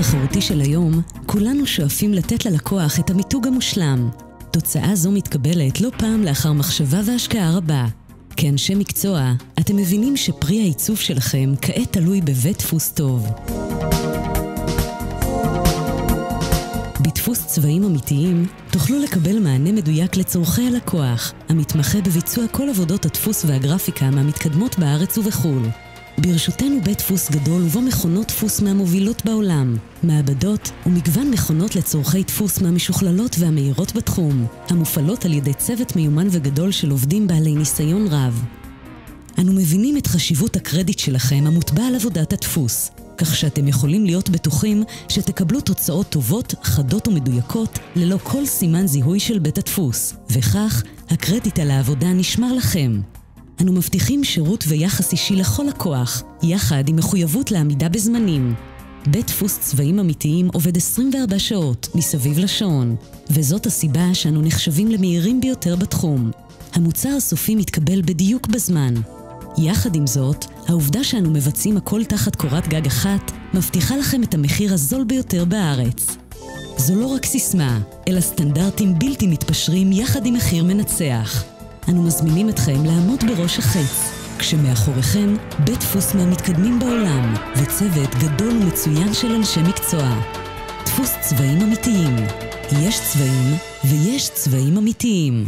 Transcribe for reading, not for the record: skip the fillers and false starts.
התחרותי של היום, כולנו שואפים לתת ללקוח את המיתוג המושלם. תוצאה זו מתקבלת לא פעם לאחר מחשבה והשקעה רבה. כאנשי מקצוע, אתם מבינים שפרי העיצוב שלכם כעת תלוי בבית דפוס טוב. בדפוס צבעים אמיתיים תוכלו לקבל מענה מדויק לצורכי הלקוח, המתמחה בביצוע כל עבודות הדפוס והגרפיקה מהמתקדמות בארץ ובחול. ברשותנו בית דפוס גדול ובו מכונות דפוס מהמובילות בעולם, מעבדות ומגוון מכונות לצורכי דפוס מהמשוכללות והמהירות בתחום, המופעלות על ידי צוות מיומן וגדול של עובדים בעלי ניסיון רב. אנו מבינים את חשיבות הקרדיט שלכם המוטבע על עבודת הדפוס, כך שאתם יכולים להיות בטוחים שתקבלו תוצאות טובות, חדות ומדויקות, ללא כל סימן זיהוי של בית הדפוס, וכך הקרדיט על העבודה נשמר לכם. אנו מבטיחים שירות ויחס אישי לכל לקוח, יחד עם מחויבות לעמידה בזמנים. בית דפוס צבעים אמיתיים עובד 24 שעות מסביב לשעון, וזאת הסיבה שאנו נחשבים למהירים ביותר בתחום. המוצר הסופי מתקבל בדיוק בזמן. יחד עם זאת, העובדה שאנו מבצעים הכל תחת קורת גג אחת, מבטיחה לכם את המחיר הזול ביותר בארץ. זו לא רק סיסמה, אלא סטנדרטים בלתי מתפשרים יחד עם מחיר מנצח. אנו מזמינים אתכם לעמוד בראש החץ, כשמאחוריכם בית דפוס מהמתקדמים בעולם, וצוות גדול ומצוין של אנשי מקצוע. דפוס צבעים אמיתיים. יש צבעים ויש צבעים אמיתיים.